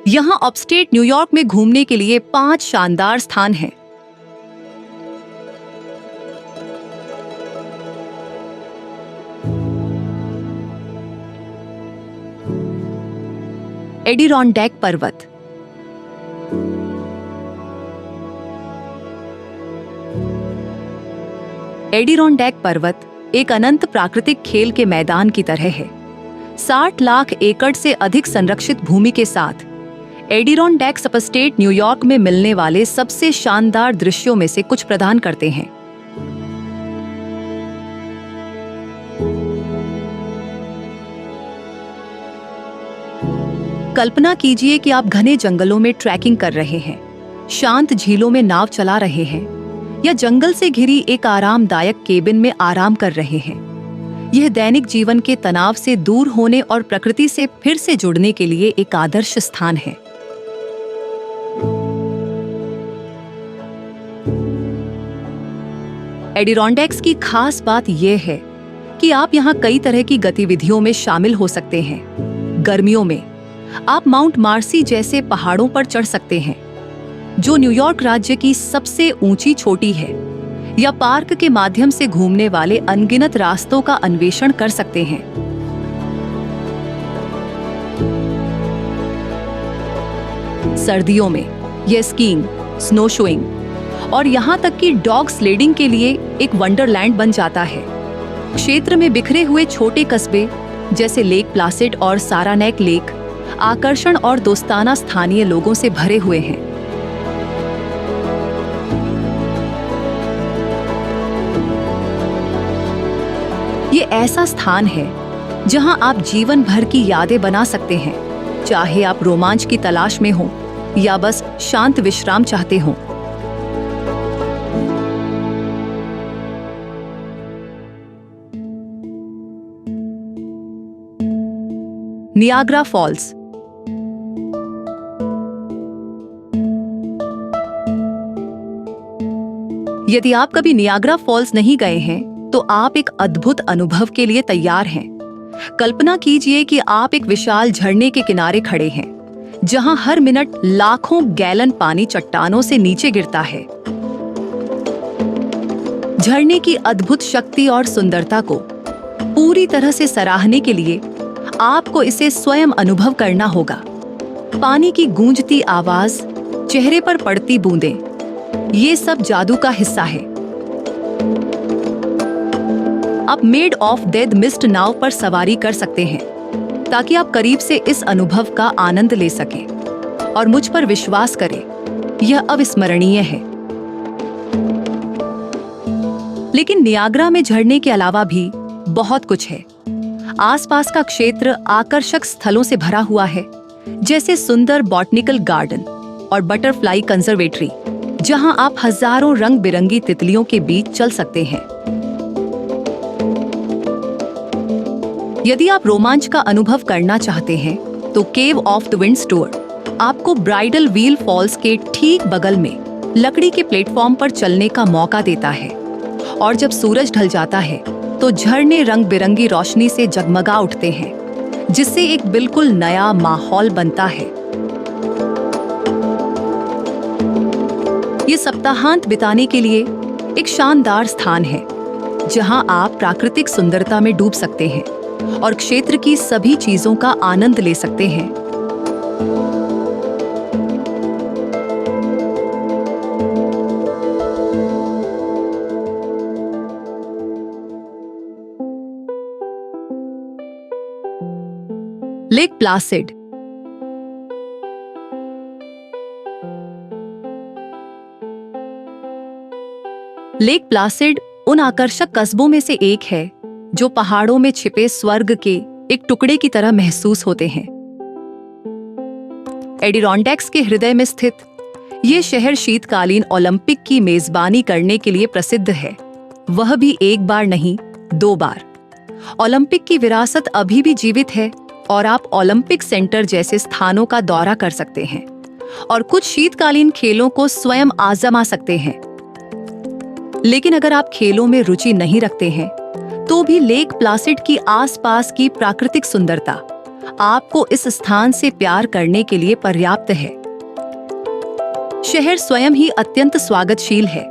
यहाँ upstate New York में घूमने के लिए 5 शानदार स्थान हैं। एडिरॉन्डेक पर्वत। एडिरॉन्डेक पर्वत एक अनंत प्राकृतिक खेल के मैदान की तरह है। 60 लाख एकड़ से अधिक संरक्षित भूमि के साथ एडिरॉन्डेक्स अपस्टेट न्यूयॉर्क में मिलने वाले सबसे शानदार दृश्यों में से कुछ प्रदान करते हैं। कल्पना कीजिए कि आप घने जंगलों में ट्रैकिंग कर रहे हैं, शांत झीलों में नाव चला रहे हैं या जंगल से घिरी एक आरामदायक केबिन में आराम कर रहे हैं। यह दैनिक जीवन के तनाव से दूर होने और प्रकृति से फिर से जुड़ने के लिए एक आदर्श स्थान है। एडिरॉन्डेक्स की खास बात यह है कि आप यहाँ कई तरह की गतिविधियों में शामिल हो सकते हैं। गर्मियों में आप माउंट मार्सी जैसे पहाड़ों पर चढ़ सकते हैं, जो न्यूयॉर्क राज्य की सबसे ऊंची चोटी है, या पार्क के माध्यम से घूमने वाले अनगिनत रास्तों का अन्वेषण कर सकते हैं। सर्दियों में यह स्कीइंग, स्नो शोइंग और यहाँ तक कि डॉग स्लेडिंग के लिए एक वंडरलैंड बन जाता है। क्षेत्र में बिखरे हुए छोटे कस्बे जैसे लेक प्लासिड और सारानेक लेक आकर्षण और दोस्ताना स्थानीय लोगों से भरे हुए हैं। ये ऐसा स्थान है जहां आप जीवन भर की यादें बना सकते हैं, चाहे आप रोमांच की तलाश में हो या बस शांत विश्राम चाहते हो। Niagara Falls. यदि आप कभी नियाग्रा फॉल्स नहीं गए हैं, तो आप एक अद्भुत अनुभव के लिए तैयार हैं। कल्पना कीजिए कि आप एक विशाल झरने के किनारे खड़े हैं, जहां हर मिनट लाखों गैलन पानी चट्टानों से नीचे गिरता है। झरने की अद्भुत शक्ति और सुंदरता को पूरी तरह से सराहने के लिए आपको इसे स्वयं अनुभव करना होगा। पानी की गूंजती आवाज, चेहरे पर पड़ती बूंदें, ये सब जादू का हिस्सा है। आप मेड ऑफ डेड मिस्ट नाव पर सवारी कर सकते हैं, ताकि आप करीब से इस अनुभव का आनंद ले सकें। और मुझ पर विश्वास करें, यह अविस्मरणीय है। लेकिन नियाग्रा में झरने के अलावा भी बहुत कुछ है। आसपास का क्षेत्र आकर्षक स्थलों से भरा हुआ है, जैसे सुंदर बॉटनिकल गार्डन और बटरफ्लाई कंजर्वेटरी, जहां आप हजारों रंग बिरंगी तितलियों के बीच चल सकते हैं। यदि आप रोमांच का अनुभव करना चाहते हैं, तो केव ऑफ द विंड्स टूर आपको ब्राइडल व्हील फॉल्स के ठीक बगल में लकड़ी के प्लेटफॉर्म पर चलने का मौका देता है। और जब सूरज ढल जाता है, तो झरने रंग बिरंगी रोशनी से जगमगा उठते हैं, जिससे एक बिल्कुल नया माहौल बनता है। ये सप्ताहांत बिताने के लिए एक शानदार स्थान है, जहां आप प्राकृतिक सुंदरता में डूब सकते हैं और क्षेत्र की सभी चीजों का आनंद ले सकते हैं। Lake placid. लेक प्लासिड उन आकर्षक कस्बों में से एक है जो पहाड़ों में छिपे स्वर्ग के एक टुकड़े की तरह महसूस होते हैं। एडिरॉन्डेक्स के हृदय में स्थित ये शहर शीतकालीन ओलंपिक की मेजबानी करने के लिए प्रसिद्ध है, वह भी एक बार नहीं, 2 बार। ओलंपिक की विरासत अभी भी जीवित है और आप ओलंपिक सेंटर जैसे स्थानों का दौरा कर सकते हैं और कुछ शीतकालीन खेलों को स्वयं आजमा सकते हैं। लेकिन अगर आप खेलों में रुचि नहीं रखते हैं, तो भी लेक प्लासिड की आसपास की प्राकृतिक सुंदरता आपको इस स्थान से प्यार करने के लिए पर्याप्त है। शहर स्वयं ही अत्यंत स्वागतशील है,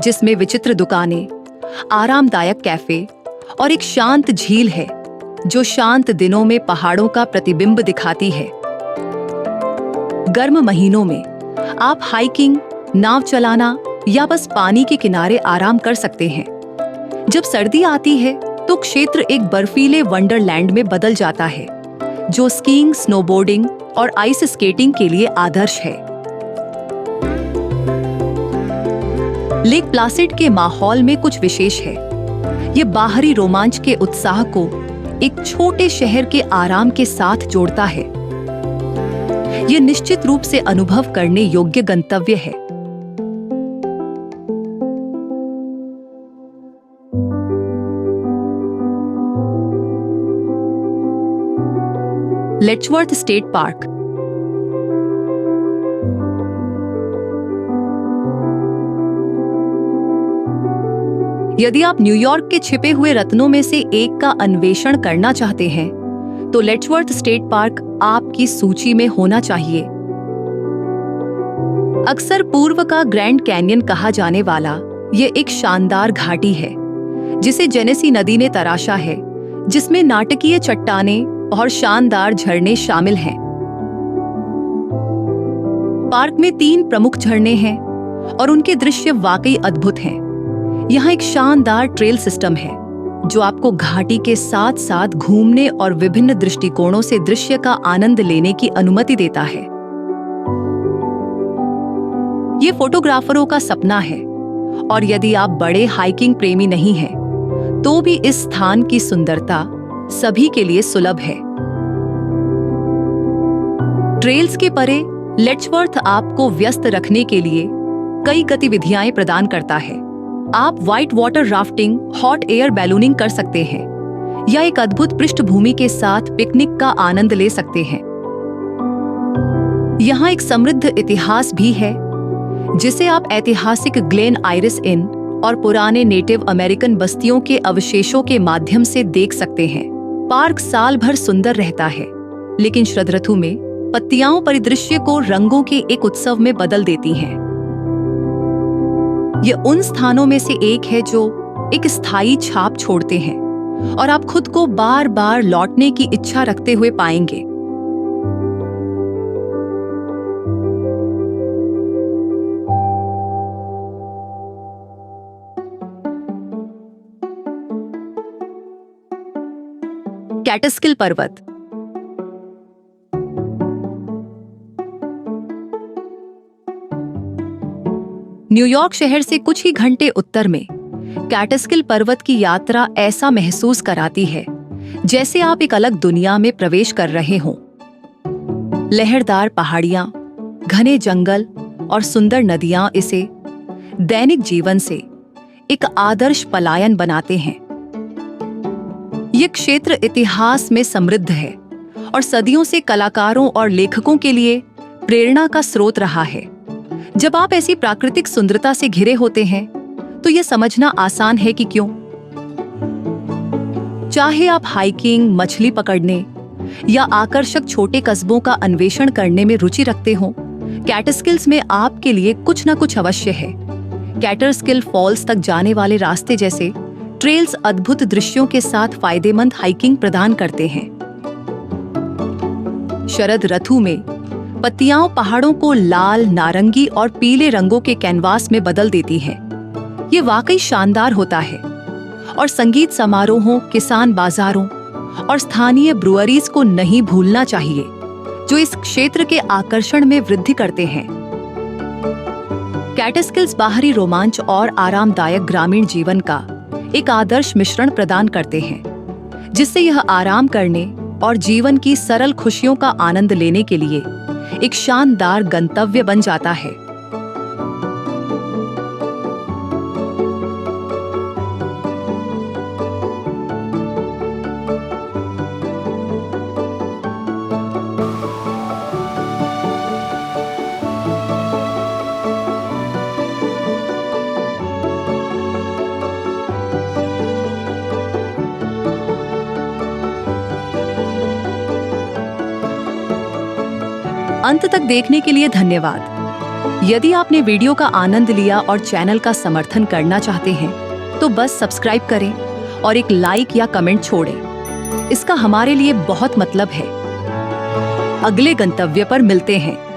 जिसमें विचित्र दुकानें, आरामदायक कैफे और एक शांत झील है जो शांत दिनों में पहाड़ों का प्रतिबिंब दिखाती है। गर्म महीनों में आप हाइकिंग, नाव चलाना या बस पानी के किनारे आराम कर सकते हैं। जब सर्दी आती है तो क्षेत्र एक बर्फीले वंडरलैंड में बदल जाता है, जो स्कीइंग, स्नोबोर्डिंग और आइस स्केटिंग के लिए आदर्श है। लेक प्लासिड के माहौल में कुछ विशेष है। ये बाहरी रोमांच के उत्साह को एक छोटे शहर के आराम के साथ जोड़ता है। ये निश्चित रूप से अनुभव करने योग्य गंतव्य है। लेटचवर्थ स्टेट पार्क। यदि आप न्यूयॉर्क के छिपे हुए रत्नों में से एक का अन्वेषण करना चाहते हैं, तो लेटचवर्थ स्टेट पार्क आपकी सूची में होना चाहिए। अक्सर पूर्व का ग्रैंड कैन्यन कहा जाने वाला ये एक शानदार घाटी है, जिसे जेनेसी नदी ने तराशा है, जिसमें नाटकीय चट्टानें और शानदार झरने शामिल हैं। पार्क में 3 प्रमुख झरने हैं और उनके दृश्य वाकई अद्भुत हैं। यहाँ एक शानदार ट्रेल सिस्टम है जो आपको घाटी के साथ साथ घूमने और विभिन्न दृष्टिकोणों से दृश्य का आनंद लेने की अनुमति देता है। ये फोटोग्राफरों का सपना है, और यदि आप बड़े हाइकिंग प्रेमी नहीं हैं, तो भी इस स्थान की सुंदरता सभी के लिए सुलभ है। ट्रेल्स के परे लेटचवर्थ आपको व्यस्त रखने के लिए कई गतिविधियां प्रदान करता है। आप white water rafting, hot air ballooning कर सकते हैं या एक अद्भुत पृष्ठभूमि के साथ पिकनिक का आनंद ले सकते हैं। यहाँ एक समृद्ध इतिहास भी है, जिसे आप ऐतिहासिक ग्लेन आइरिस इन और पुराने नेटिव अमेरिकन बस्तियों के अवशेषों के माध्यम से देख सकते हैं। पार्क साल भर सुंदर रहता है, लेकिन शरद ऋतु में पत्तियां परिदृश्य को रंगों के एक उत्सव में बदल देती हैं। ये उन स्थानों में से एक है जो एक स्थायी छाप छोड़ते हैं और आप खुद को बार बार लौटने की इच्छा रखते हुए पाएंगे। कैटस्किल पर्वत। न्यूयॉर्क शहर से कुछ ही घंटे उत्तर में कैटस्किल पर्वत की यात्रा ऐसा महसूस कराती है जैसे आप एक अलग दुनिया में प्रवेश कर रहे हों। लहरदार पहाड़ियां, घने जंगल और सुंदर नदियां इसे दैनिक जीवन से एक आदर्श पलायन बनाते हैं। ये क्षेत्र इतिहास में समृद्ध है और सदियों से कलाकारों और लेखकों के लिए प्रेरणा का स्रोत रहा है। जब आप ऐसी प्राकृतिक सुंदरता से घिरे होते हैं, तो यह समझना आसान है कि क्यों। चाहे आप हाइकिंग, मछली पकड़ने या आकर्षक छोटे कस्बों का अन्वेषण करने में रुचि रखते हो, कैटस्किल्स में आपके लिए कुछ न कुछ अवश्य है। कैटरस्किल फॉल्स तक जाने वाले रास्ते जैसे ट्रेल्स अद्भुत दृश्यों के साथ फायदेमंद हाइकिंग प्रदान करते हैं। शरद ऋतु में पत्तियां पहाड़ों को लाल, नारंगी और पीले रंगों के कैनवास में बदल देती हैं। ये वाकई शानदार होता है और संगीत समारोहों, किसान बाजारों और स्थानीय ब्रुअरीज को नहीं भूलना चाहिए, जो इस क्षेत्र के आकर्षण में वृद्धि करते हैं। कैटस्किल्स बाहरी रोमांच और आरामदायक ग्रामीण जीवन का एक आदर्श मिश्रण प्रदान करते हैं, जिससे यह आराम करने और जीवन की सरल खुशियों का आनंद लेने के लिए एक शानदार गंतव्य बन जाता है। अंत तक देखने के लिए धन्यवाद। यदि आपने वीडियो का आनंद लिया और चैनल का समर्थन करना चाहते हैं तो बस सब्सक्राइब करें और एक लाइक या कमेंट छोड़ें। इसका हमारे लिए बहुत मतलब है। अगले गंतव्य पर मिलते हैं।